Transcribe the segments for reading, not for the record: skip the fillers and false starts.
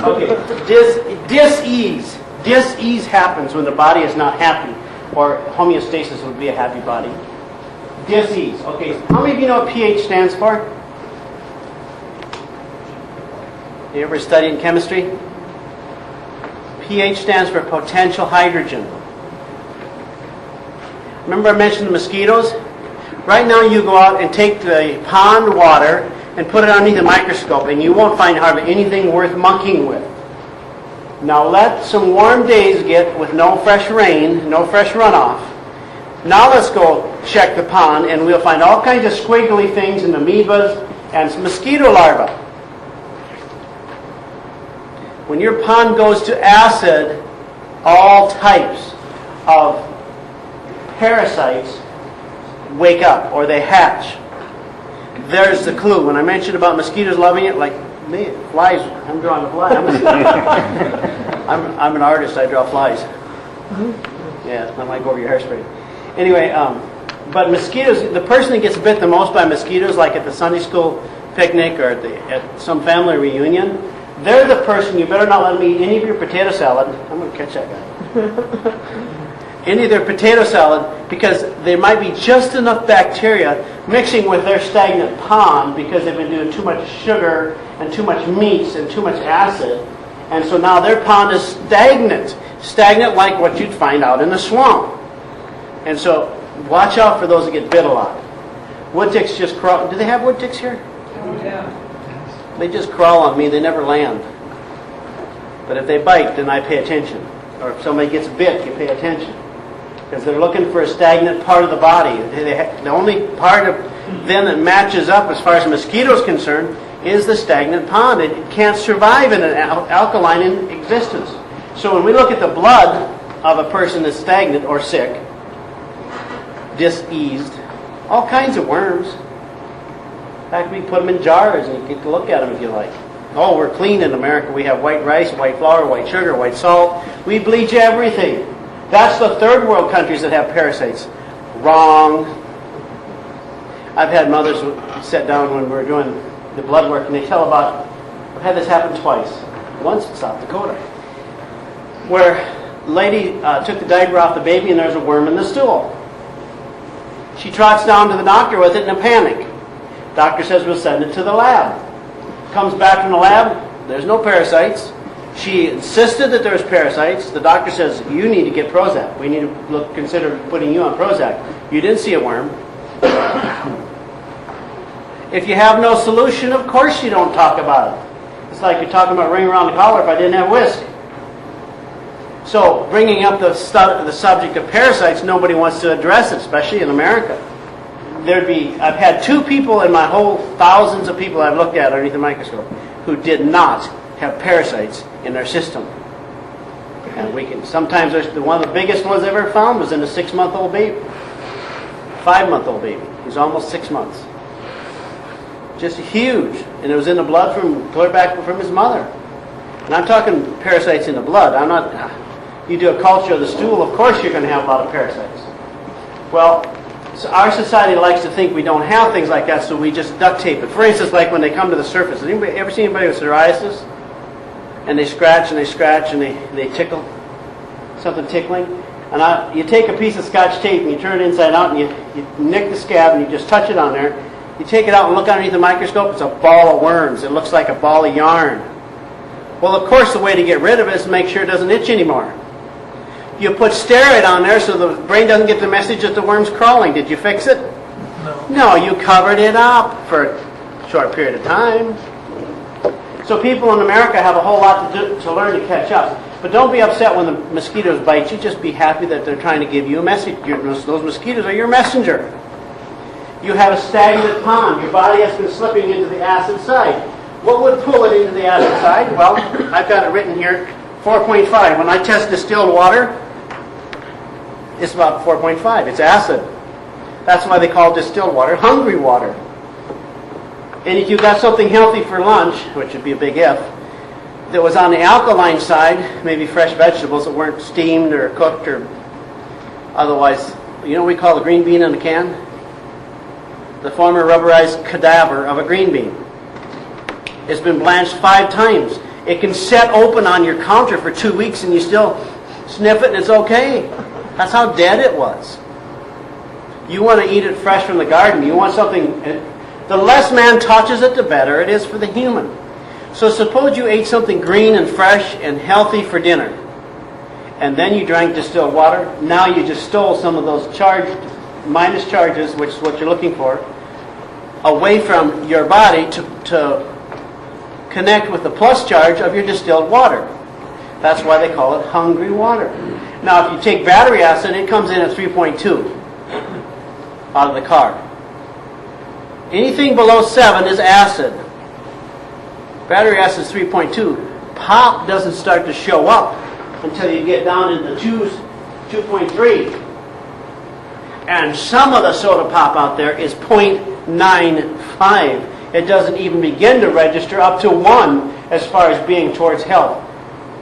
Okay, dis-ease. Dis-ease happens when the body is not happy, or homeostasis would be a happy body. Dis-ease. Okay, how many of you know what pH stands for? You ever studied in chemistry? pH stands for potential hydrogen. Remember I mentioned the mosquitoes? Right now you go out and take the pond water and put it underneath a microscope and you won't find hardly anything worth monkeying with. Now let some warm days get with no fresh rain, no fresh runoff. Now let's go check the pond and we'll find all kinds of squiggly things and amoebas and mosquito larvae. When your pond goes to acid, all types of parasites wake up or they hatch. There's the clue. When I mentioned about mosquitoes loving it, like me, flies, I'm drawing a fly. I'm an artist, I draw flies. Yeah, that might go over your hairspray. Anyway, but mosquitoes, the person that gets bit the most by mosquitoes, like at the Sunday school picnic or at some family reunion, they're the person you better not let them eat any of your potato salad. I'm going to catch that guy. Any of their potato salad, because there might be just enough bacteria mixing with their stagnant pond because they've been doing too much sugar and too much meats and too much acid. And so now their pond is stagnant. Stagnant like what you'd find out in the swamp. And so watch out for those that get bit a lot. Wood ticks just crawl. Do they have wood ticks here? Oh, yeah. They just crawl on me. They never land. But if they bite, then I pay attention. Or if somebody gets bit, you pay attention. Because they're looking for a stagnant part of the body. The only part of them that matches up as far as mosquito is concerned is the stagnant pond. It can't survive in an alkaline existence. So when we look at the blood of a person that's stagnant or sick, diseased, all kinds of worms. In fact, we put them in jars and you get to look at them if you like. Oh, we're clean in America. We have white rice, white flour, white sugar, white salt. We bleach everything. That's the third world countries that have parasites. Wrong. I've had mothers sit down when we were doing the blood work and they tell about, I've had this happen twice. Once in South Dakota, where a lady took the diaper off the baby and there's a worm in the stool. She trots down to the doctor with it in a panic. Doctor says we'll send it to the lab. Comes back from the lab, there's no parasites. She insisted that there's parasites. The doctor says, you need to get Prozac. We need to consider putting you on Prozac. You didn't see a worm. If you have no solution, of course you don't talk about it. It's like you're talking about ring around the collar if I didn't have whisk. So bringing up the subject of parasites, nobody wants to address it, especially in America. I've had 2 people in my whole thousands of people I've looked at underneath the microscope who did not have parasites in their system. And sometimes one of the biggest ones I ever found was in a 6-month-old baby. 5-month-old baby. He's almost 6 months. Just huge. And it was in the blood clear back from his mother. And I'm talking parasites in the blood. You do a culture of the stool, of course you're going to have a lot of parasites. Well, so our society likes to think we don't have things like that, so we just duct tape it. For instance, like when they come to the surface. Has anybody ever seen anybody with psoriasis? And they scratch and they scratch and they tickle. Something tickling. And you take a piece of Scotch tape and you turn it inside out and you nick the scab and you just touch it on there. You take it out and look underneath the microscope, it's a ball of worms. It looks like a ball of yarn. Well, of course, the way to get rid of it is to make sure it doesn't itch anymore. You put steroid on there so the brain doesn't get the message that the worm's crawling. Did you fix it? No. No, you covered it up for a short period of time. So people in America have a whole lot to learn to catch up. But don't be upset when the mosquitoes bite you. Just be happy that they're trying to give you a message. Those mosquitoes are your messenger. You have a stagnant pond. Your body has been slipping into the acid side. What would pull it into the acid side? Well, I've got it written here, 4.5. When I test distilled water, it's about 4.5. It's acid. That's why they call distilled water hungry water. And if you got something healthy for lunch, which would be a big if, that was on the alkaline side, maybe fresh vegetables that weren't steamed or cooked or otherwise, you know what we call the green bean in a can? The former rubberized cadaver of a green bean. It's been blanched 5 times. It can set open on your counter for 2 weeks and you still sniff it and it's okay. That's how dead it was. You want to eat it fresh from the garden. You want something, the less man touches it, the better it is for the human. So suppose you ate something green and fresh and healthy for dinner, and then you drank distilled water. Now you just stole some of those minus charges, which is what you're looking for, away from your body to connect with the plus charge of your distilled water. That's why they call it hungry water. Now if you take battery acid, it comes in at 3.2 out of the car. Anything below 7 is acid. Battery acid is 3.2. Pop doesn't start to show up until you get down into 2.3. And some of the soda pop out there is 0.95. It doesn't even begin to register up to 1 as far as being towards health.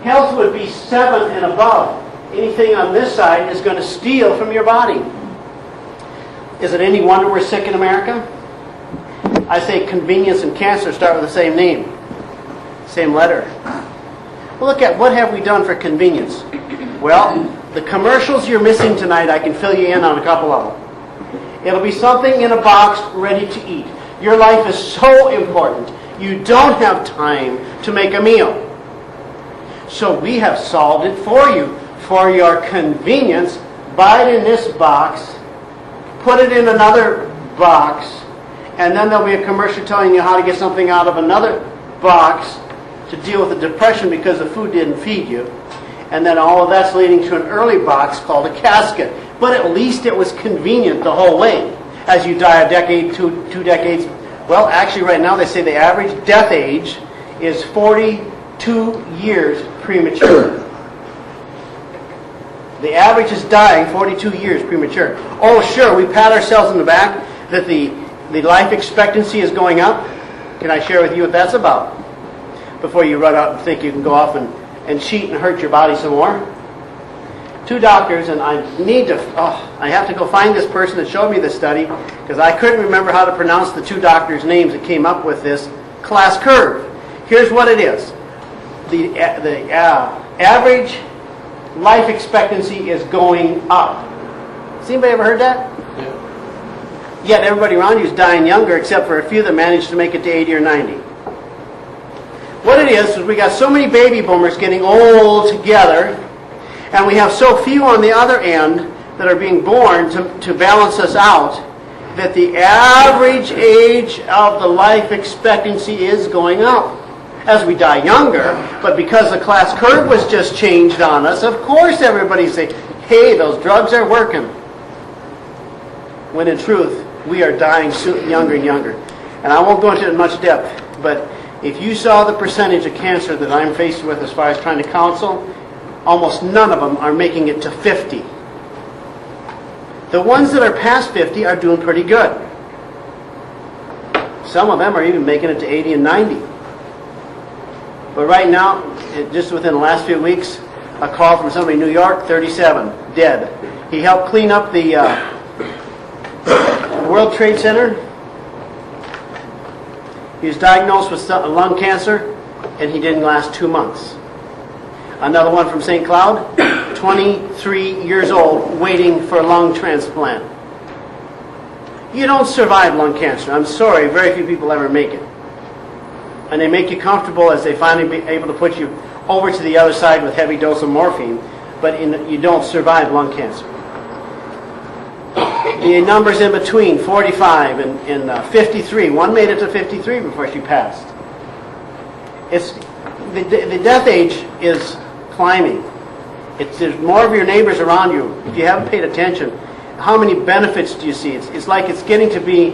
Health would be 7 and above. Anything on this side is going to steal from your body. Is it any wonder we're sick in America? I say convenience and cancer start with the same name, same letter. Well, look at what have we done for convenience. Well, the commercials you're missing tonight, I can fill you in on a couple of them. It'll be something in a box ready to eat. Your life is so important. You don't have time to make a meal. So we have solved it for you. For your convenience, buy it in this box, put it in another box, and then there'll be a commercial telling you how to get something out of another box to deal with the depression because the food didn't feed you. And then all of that's leading to an early box called a casket. But at least it was convenient the whole way. As you die a decade, two decades. Well, actually right now they say the average death age is 42 years premature. The average is dying 42 years premature. Oh, sure, we pat ourselves in the back that the life expectancy is going up. Can I share with you what that's about? Before you run out and think you can go off and cheat and hurt your body some more. 2 doctors, and I have to go find this person that showed me this study because I couldn't remember how to pronounce the 2 doctors' names that came up with this class curve. Here's what it is. The average life expectancy is going up. Has anybody ever heard that? Yeah. Yet everybody around you is dying younger except for a few that managed to make it to 80 or 90. What it is we got so many baby boomers getting old together, and we have so few on the other end that are being born to balance us out, that the average age of the life expectancy is going up as we die younger. But because the class curve was just changed on us, of course everybody's saying, hey, those drugs are working. When in truth, we are dying younger and younger. And I won't go into it in much depth, but if you saw the percentage of cancer that I'm faced with as far as trying to counsel, almost none of them are making it to 50. The ones that are past 50 are doing pretty good. Some of them are even making it to 80 and 90. But right now, just within the last few weeks, a call from somebody in New York, 37, dead. He helped clean up the World Trade Center. He was diagnosed with lung cancer, and he didn't last 2 months. Another one from St. Cloud, 23 years old, waiting for a lung transplant. You don't survive lung cancer. I'm sorry, very few people ever make it. And they make you comfortable as they finally be able to put you over to the other side with heavy dose of morphine, but you don't survive lung cancer. The numbers in between, 45 and 53. One made it to 53 before she passed. The death age is climbing. There's more of your neighbors around you. If you haven't paid attention, how many benefits do you see? It's like it's getting to be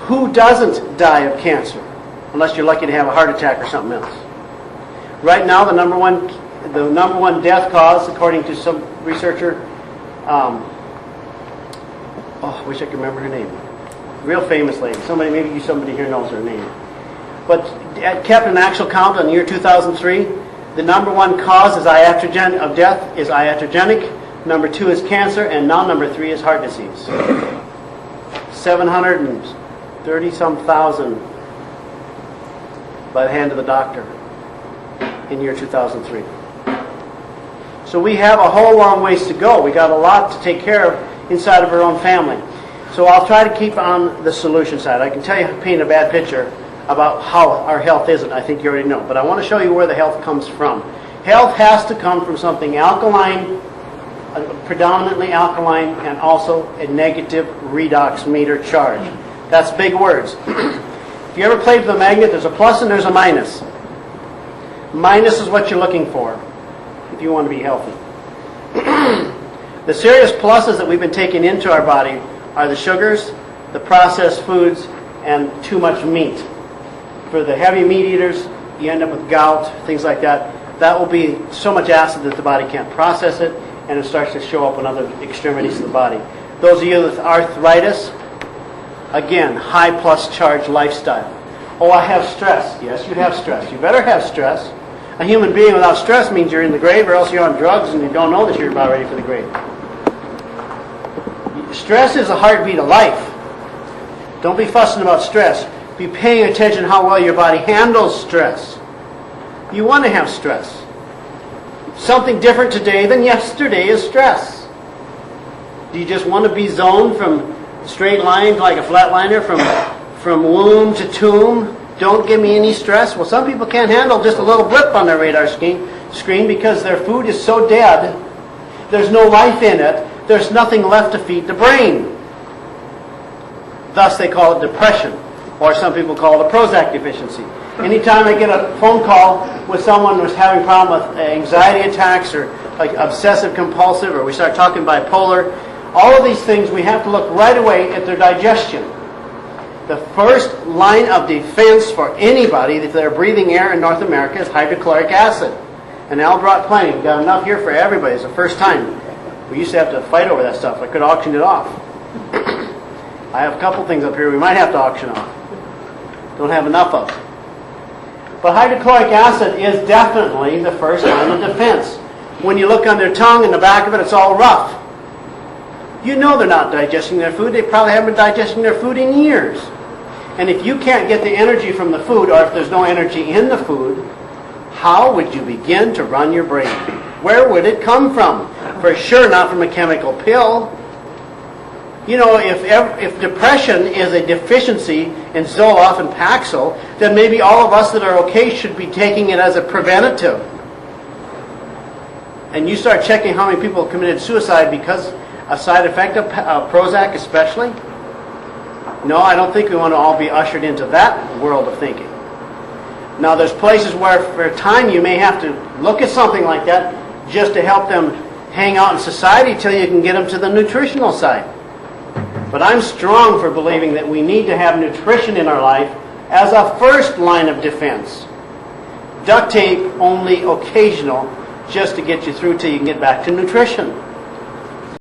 who doesn't die of cancer, unless you're lucky to have a heart attack or something else. Right now, the number one death cause, according to some researcher, I wish I could remember her name. Real famous lady. Maybe somebody here knows her name. But kept an actual count on the year 2003. The number one cause of death is iatrogenic. Number 2 is cancer, and now number 3 is heart disease. 730-some thousand by the hand of the doctor. in year 2003. So we have a whole long ways to go. We got a lot to take care of inside of our own family. So I'll try to keep on the solution side. I can tell you, paint a bad picture about how our health isn't. I think you already know. But I want to show you where the health comes from. Health has to come from something alkaline, predominantly alkaline, and also a negative redox meter charge. That's big words. If you ever played with a magnet, there's a plus and there's a minus. Minus is what you're looking for if you want to be healthy. The serious pluses that we've been taking into our body are the sugars, the processed foods, and too much meat. For the heavy meat eaters, you end up with gout, things like that. That will be so much acid that the body can't process it, and it starts to show up in other extremities of the body. Those of you with arthritis, again, high plus charge lifestyle. Oh, I have stress. Yes, you have stress. You better have stress. A human being without stress means you're in the grave, or else you're on drugs and you don't know that you're about ready for the grave. Stress is a heartbeat of life. Don't be fussing about stress. Be paying attention how well your body handles stress. You want to have stress. Something different today than yesterday is stress. Do you just want to be zoned from straight lines like a flatliner from womb to tomb? Don't give me any stress. Well, some people can't handle just a little blip on their radar screen because their food is so dead. There's no life in it. There's nothing left to feed the brain. Thus, they call it depression, or some people call it a Prozac deficiency. Anytime I get a phone call with someone who's having a problem with anxiety attacks or like obsessive compulsive, or we start talking bipolar, all of these things, we have to look right away at their digestion. The first line of defense for anybody, if they're breathing air in North America, is hydrochloric acid. And Al brought plenty. We've got enough here for everybody. It's the first time. We used to have to fight over that stuff. I could auction it off. I have a couple things up here we might have to auction off. Don't have enough of it. But hydrochloric acid is definitely the first line of defense. When you look on their tongue and the back of it, it's all rough. You know they're not digesting their food. They probably haven't been digesting their food in years. And if you can't get the energy from the food, or if there's no energy in the food, how would you begin to run your brain? Where would it come from? For sure not from a chemical pill. You know, if depression is a deficiency in Zoloft and Paxil, then maybe all of us that are okay should be taking it as a preventative. And you start checking how many people have committed suicide because a side effect of Prozac especially. No, I don't think we want to all be ushered into that world of thinking. Now, there's places where for a time you may have to look at something like that just to help them hang out in society till you can get them to the nutritional side. But I'm strong for believing that we need to have nutrition in our life as a first line of defense. Duct tape only occasional, just to get you through till you can get back to nutrition.